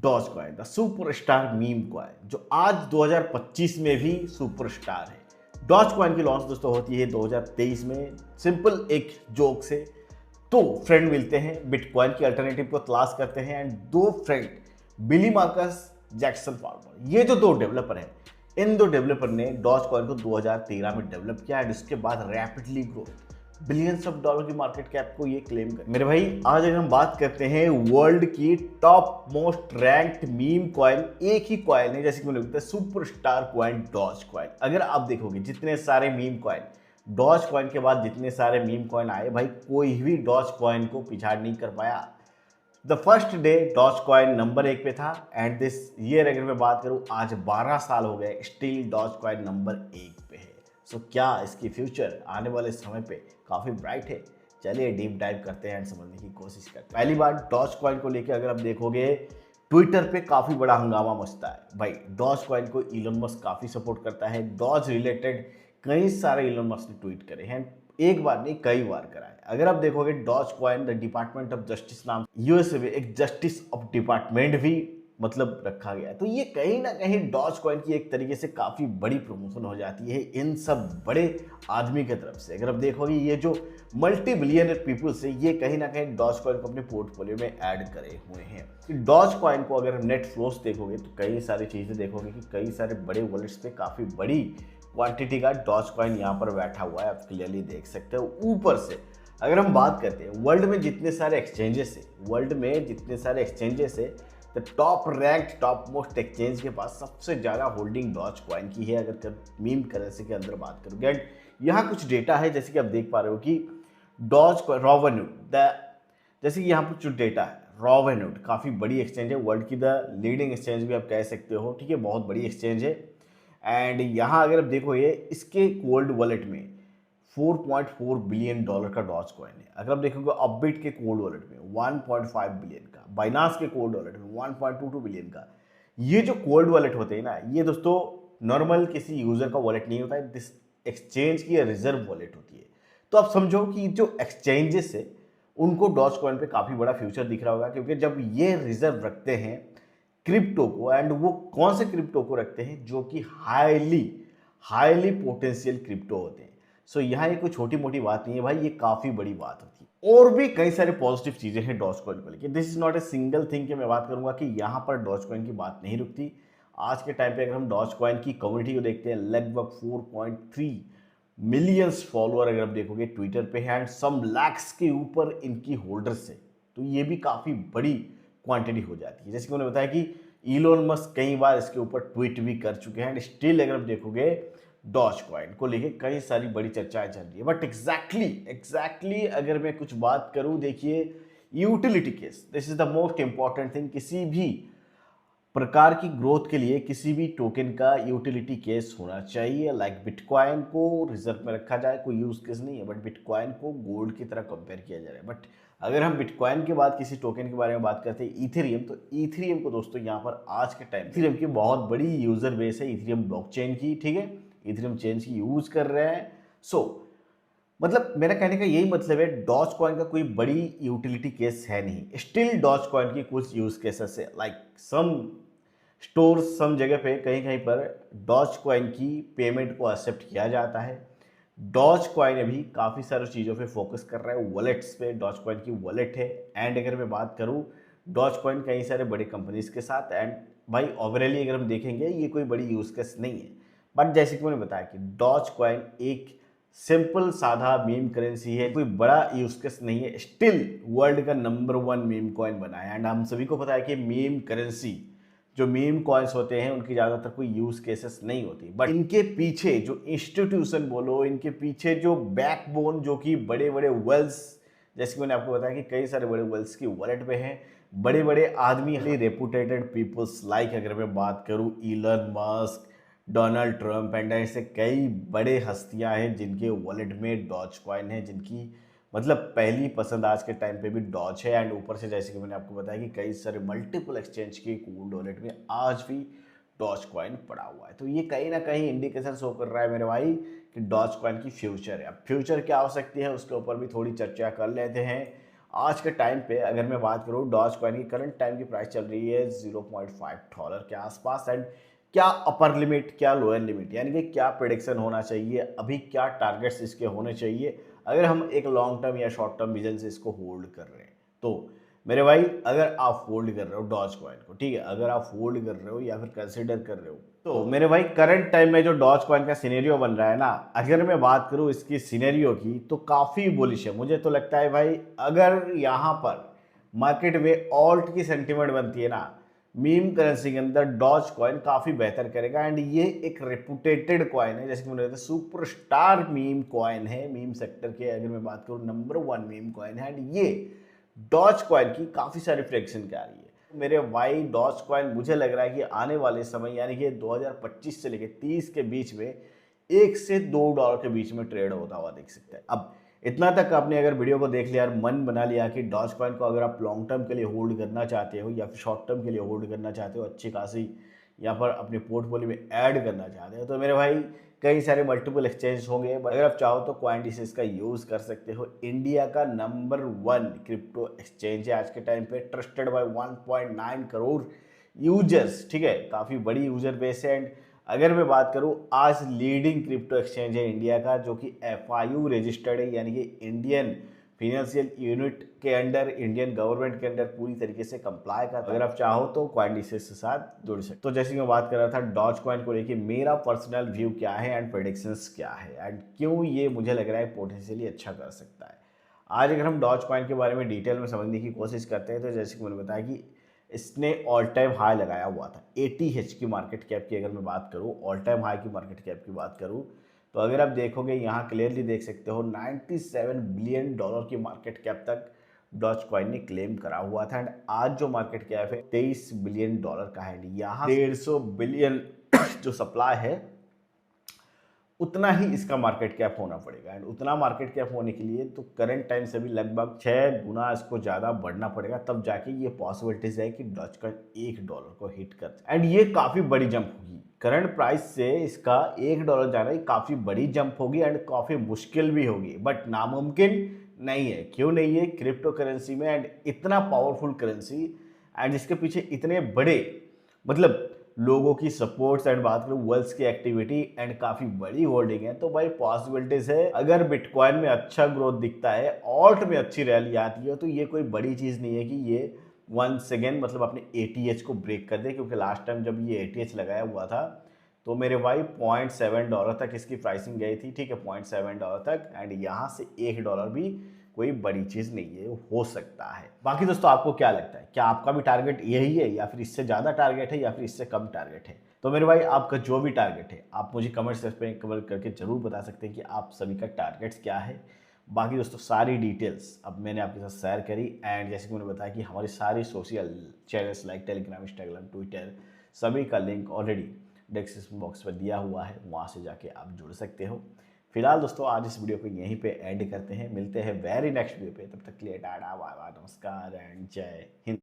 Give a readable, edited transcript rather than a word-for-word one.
Doge coin the superstar meme coin जो आज 2025 में भी सुपरस्टार है। डॉज कॉइन की लॉन्च दोस्तों होती है 2023 में सिंपल एक जोक से। दो फ्रेंड मिलते हैं, बिटकॉइन की अल्टरनेटिव को तलाश करते हैं एंड दो फ्रेंड बिली मार्कस, जैक्सन फार्मर, ये जो दो डेवलपर हैं, इन दो डेवलपर ने डॉज कॉइन को 2013 में डेवलप किया एंड उसके बाद rapidly grow billions of dollar की मार्केट कैप को ये क्लेम कर। मेरे भाई आज अगर हम बात करते हैं वर्ल्ड की top most ranked meme coin, एक ही कॉइन है जैसे कि मैंने बताया सुपरस्टार कॉइन डॉज कॉइन। अगर आप देखोगे जितने सारे मीम कॉइन, डॉज कॉइन के बाद जितने सारे मीम कॉइन आए, भाई कोई भी डॉज कॉइन को पिछाड़ नहीं कर पाया। The first day Dogecoin number 1 पे था एंड दिस ईयर अगर मैं बात करूं आज 12 साल हो गए, स्टिल डॉज कॉइन नंबर 1 पे है। सो क्या इसकी फ्यूचर आने वाले समय पे काफ़ी ब्राइट है? चलिए डीप डाइव करते हैं एंड समझने की कोशिश करते हैं। पहली बार डॉज कॉइन को लेकर अगर आप देखोगे ट्विटर पे काफ़ी बड़ा हंगामा मचता है। भाई डॉज कॉइन को इलोन मस्क काफ़ी सपोर्ट करता है। डॉज रिलेटेड कई सारे इलोन मस्क ने ट्वीट करे हैं, एक बार नहीं कई बार करा है। अगर आप देखोगे Dogecoin the department of justice नाम यूएसए में एक जस्टिस ऑफ डिपार्टमेंट भी मतलब रखा गया है। तो ये कहीं ना कहीं डॉज कॉइन की एक तरीके से काफ़ी बड़ी प्रमोशन हो जाती है इन सब बड़े आदमी की तरफ से। अगर आप देखोगे ये जो मल्टी बिलियनर पीपल्स है, ये कहीं ना कहीं डॉज कॉइन को अपने पोर्टफोलियो में ऐड करे हुए हैं। डॉज कॉइन को अगर नेट फ्लोस देखोगे तो कई सारी चीज़ें देखोगे कि कई सारे बड़े वॉलेट्स पे काफ़ी बड़ी क्वांटिटी का डॉज कॉइन यहाँ पर बैठा हुआ है, आप क्लियरली देख सकते हो। ऊपर से अगर हम बात करते हैं वर्ल्ड में जितने सारे एक्सचेंजेस है, तो top ranked top most exchange के पास सबसे ज़्यादा होल्डिंग डॉज कॉइन की है अगर मीम करेंसी के अंदर बात करोगे। एंड यहाँ कुछ डेटा है जैसे कि आप देख पा रहे हो कि डॉज रॉवन्यूड जैसे कि यहाँ पर जो डेटा है, रॉवन्यूड काफ़ी बड़ी एक्सचेंज है, वर्ल्ड की द लीडिंग एक्सचेंज भी आप कह सकते हो, ठीक है, बहुत बड़ी एक्सचेंज है। एंड यहाँ अगर आप देखोगे इसके कोल्ड वॉलेट में 4.4 बिलियन डॉलर का डॉज कॉइन है। अगर आप देखोगे अपबिट के कोल्ड वॉलेट में 1.5 बिलियन का, बाइनांस के कोल्ड वॉलेट में 1.22 बिलियन का। ये जो कोल्ड वॉलेट होते हैं ना, ये दोस्तों नॉर्मल किसी यूजर का वॉलेट नहीं होता है, दिस एक्सचेंज की रिजर्व वॉलेट होती है। तो आप समझो कि जो एक्सचेंजेस है उनको डॉज कॉइन पे काफ़ी बड़ा फ्यूचर दिख रहा होगा, क्योंकि जब ये रिजर्व रखते हैं क्रिप्टो को, एंड वो कौन से क्रिप्टो को रखते हैं जो कि हाईली पोटेंशियल क्रिप्टो होते हैं। सो यहाँ ये कोई छोटी मोटी बात नहीं है भाई, ये काफ़ी बड़ी बात होती है। और भी कई सारे पॉजिटिव चीज़ें हैं डॉज कॉइन को लेकर। This is not a single thing कि मैं बात करूंगा कि यहाँ पर डॉज कॉइन की बात नहीं रुकती। आज के टाइम पे अगर हम डॉज कॉइन की कम्युनिटी को देखते हैं, लगभग 4.3 मिलियंस फॉलोअर अगर आप देखोगे ट्विटर पे है एंड सम लैक्स के ऊपर इनकी होल्डर्स है, तो ये भी काफ़ी बड़ी क्वांटिटी हो जाती है। जैसे कि मैंने बताया कि इलोन मस्क कई बार इसके ऊपर ट्वीट भी कर चुके हैं एंड स्टिल अगर आप देखोगे डॉज कॉइन को लेके कई सारी बड़ी चर्चाएं चल रही है। बट एग्जैक्टली अगर मैं कुछ बात करूं, देखिए utility case, this is the most important thing. किसी भी प्रकार की ग्रोथ के लिए किसी भी टोकन का यूटिलिटी केस होना चाहिए। लाइक बिटकॉइन को रिजर्व में रखा जाए, कोई यूज केस नहीं है, बट बिटकॉइन को गोल्ड की तरह कंपेयर किया जा रहा है। बट अगर हम बिटकॉइन के बाद किसी टोकन के बारे में बात करते हैं इथेरियम, तो इथेरियम को दोस्तों यहाँ पर आज के टाइम इथेरियम की बहुत बड़ी यूजर बेस है, इथेरियम ब्लॉकचेन की, ठीक है, इथेरियम चेन की यूज कर रहे हैं। सो मतलब मेरा कहने का यही मतलब है, डॉज कॉइन का कोई बड़ी यूटिलिटी केस है नहीं। स्टिल डॉज कॉइन की कुछ यूज केसेस है, लाइक सम स्टोर, सम जगह पे कहीं कहीं पर डॉज कॉइन की पेमेंट को एक्सेप्ट किया जाता है। डॉज कॉइन अभी काफ़ी सारी चीज़ों पे फोकस कर रहा है, वॉलेट्स पे डॉज कॉइन की वॉलेट है। एंड अगर मैं बात करूँ डॉज कॉइन कई सारे बड़े कंपनीज के साथ, एंड भाई ओवरऑली अगर हम देखेंगे ये कोई बड़ी यूज केस नहीं है। बट जैसे कि मैंने बताया कि डॉज कॉइन एक सिंपल साधा मीम करेंसी है, कोई बड़ा यूज केस नहीं है, स्टिल वर्ल्ड का नंबर 1 मीम कॉइन बना है। एंड हम सभी को पता है कि मीम करेंसी जो मीम कॉइन्स होते हैं उनकी ज़्यादातर कोई यूज केसेस नहीं होती, बट इनके पीछे जो इंस्टीट्यूशन बोलो, इनके पीछे जो बैकबोन, जो कि बड़े बड़े वेल्स, जैसे कि मैंने आपको बताया कि कई सारे बड़े वेल्स की वॉलेट पे हैं, बड़े बड़े आदमी, रेपुटेटेड पीपल्स, लाइक अगर मैं बात करूँ Elon Musk, Donald Trump and ऐसे कई बड़े हस्तियां हैं जिनके वॉलेट में डॉज कॉइन है, जिनकी मतलब पहली पसंद आज के टाइम पे भी डॉज है। एंड ऊपर से जैसे कि मैंने आपको बताया कि कई सारे मल्टीपल एक्सचेंज के कोल्ड वॉलेट में आज भी डॉज कॉइन पड़ा हुआ है। तो ये कहीं ना कहीं इंडिकेशन शो कर रहा है मेरे भाई कि डॉज कॉइन की फ्यूचर है। अब फ्यूचर क्या हो सकती है उसके ऊपर भी थोड़ी चर्चा कर लेते हैं। आज के टाइम पे अगर मैं बात करूँ डॉज कॉइन की करंट टाइम की प्राइस चल रही है $0.5 के आसपास। एंड क्या अपर लिमिट क्या लोअर लिमिट, यानी कि क्या प्रिडिक्शन होना चाहिए, अभी क्या टारगेट्स इसके होने चाहिए अगर हम एक लॉन्ग टर्म या शॉर्ट टर्म विजन से इसको होल्ड कर रहे हैं। तो मेरे भाई अगर आप होल्ड कर रहे हो डॉज कॉइन को, ठीक है, अगर आप होल्ड कर रहे हो या फिर कंसिडर कर रहे हो, तो मेरे भाई करंट टाइम में जो डॉज कॉइन का सिनेरियो बन रहा है ना, अगर मैं बात करूं इसकी सिनेरियो की तो काफ़ी बुलिश है। मुझे तो लगता है भाई अगर यहाँ पर मार्केट में ऑल्ट की सेंटिमेंट बनती है ना, मीम करेंसी के अंदर डॉज कॉइन काफ़ी बेहतर करेगा। एंड ये एक रेपुटेटेड कॉइन है, जैसे कि मैंने बताया सुपरस्टार मीम कॉइन है, मीम सेक्टर के अगर मैं बात करूँ नंबर 1 मीम कॉइन है। एंड ये डॉज कॉइन की काफ़ी सारी फ्लेक्शन क्या रही है मेरे भाई। डॉज कॉइन मुझे लग रहा है कि आने वाले समय यानी कि 2025 से लेकर 30 के बीच में $1 से $2 के बीच में ट्रेड होता हुआ देख सकते हैं। अब इतना तक आपने अगर वीडियो को देख लिया और मन बना लिया कि डॉज कॉइन को अगर आप लॉन्ग टर्म के लिए होल्ड करना चाहते हो या फिर शॉर्ट टर्म के लिए होल्ड करना चाहते हो, अच्छी खासी यहाँ पर अपने पोर्टफोलियो में ऐड करना चाहते हो, तो मेरे भाई कई सारे मल्टीपल एक्सचेंज होंगे। अगर आप चाहो तो कॉइनडिसेस का यूज़ कर सकते हो। इंडिया का नंबर 1 क्रिप्टो एक्सचेंज है आज के टाइम पे, ट्रस्टेड बाय 1.9 करोड़ यूजर्स, ठीक है, काफ़ी बड़ी यूजर बेस है। एंड अगर मैं बात करूं आज लीडिंग क्रिप्टो एक्सचेंज है इंडिया का, जो कि FIU रजिस्टर्ड है, यानी कि इंडियन फिनेंशियल यूनिट के अंडर, इंडियन गवर्नमेंट के अंडर पूरी तरीके से कंप्लाई करता है। अगर आप चाहो तो कॉइनडिसेस के साथ जुड़ सकते। तो जैसे मैं बात कर रहा था डॉज कॉइन को लेके मेरा पर्सनल व्यू क्या है एंड प्रेडिक्शंस क्या है एंड क्यों ये मुझे लग रहा है पोटेंशियली अच्छा कर सकता है। आज अगर हम डॉज कॉइन के बारे में डिटेल में समझने की कोशिश करते हैं तो जैसे कि मैंने बताया कि इसने ऑल टाइम हाई लगाया हुआ था 80H की मार्केट कैप की। अगर मैं बात करूँ ऑल टाइम हाई की मार्केट कैप की बात करूँ तो अगर आप देखोगे यहाँ क्लियरली देख सकते हो $97 बिलियन की मार्केट कैप तक डॉज कॉइन ने क्लेम करा हुआ था। एंड आज जो मार्केट कैप है $23 बिलियन का है। यहाँ 150 बिलियन जो सप्लाई है उतना ही इसका मार्केट कैप होना पड़ेगा। एंड उतना मार्केट कैप होने के लिए तो करंट टाइम से भी लगभग 6 गुना इसको ज़्यादा बढ़ना पड़ेगा, तब जाके ये पॉसिबिलिटीज है कि डॉज कॉइन $1 को हिट कर। एंड ये काफ़ी बड़ी जंप होगी करंट प्राइस से, इसका $1 जाना ही काफ़ी बड़ी जंप होगी एंड काफ़ी मुश्किल भी होगी, बट नामुमकिन नहीं है। क्यों नहीं है? क्रिप्टो करेंसी में एंड इतना पावरफुल करेंसी एंड इसके पीछे इतने बड़े मतलब लोगों की सपोर्ट्स एंड बात करूँ वेल्थ की एक्टिविटी एंड काफ़ी बड़ी होल्डिंग है, तो भाई पॉसिबिलिटीज है अगर बिटकॉइन में अच्छा ग्रोथ दिखता है, ऑल्ट में अच्छी रैली आती है, तो ये कोई बड़ी चीज़ नहीं है कि ये वंस अगेन मतलब अपने ATH को ब्रेक कर दे। क्योंकि लास्ट टाइम जब ये ATH लगाया हुआ था तो मेरे भाई $0.7 तक इसकी प्राइसिंग गई थी, ठीक है, $0.7 तक। एंड यहाँ से $1 भी कोई बड़ी चीज़ नहीं है, हो सकता है। बाकी दोस्तों आपको क्या लगता है, क्या आपका भी टारगेट यही है या फिर इससे ज़्यादा टारगेट है या फिर इससे कम टारगेट है? तो मेरे भाई आपका जो भी टारगेट है आप मुझे कमेंट सेक्शन में कमेंट करके जरूर बता सकते हैं कि आप सभी का टारगेट्स क्या है। बाकी दोस्तों सारी डिटेल्स अब मैंने आपके साथ शेयर करी। एंड जैसे कि मैंने बताया कि हमारी सारी social channels like Telegram, Instagram, Twitter, सभी का लिंक ऑलरेडी डिस्क्रिप्शन बॉक्स में दिया हुआ है, वहाँ से जाके आप जुड़ सकते हो। फिलहाल दोस्तों आज इस वीडियो को यहीं पे एंड करते हैं, मिलते हैं वेरी नेक्स्ट वीडियो पे, तब तक के लिए टाटा बाय बाय, नमस्कार एंड जय हिंद।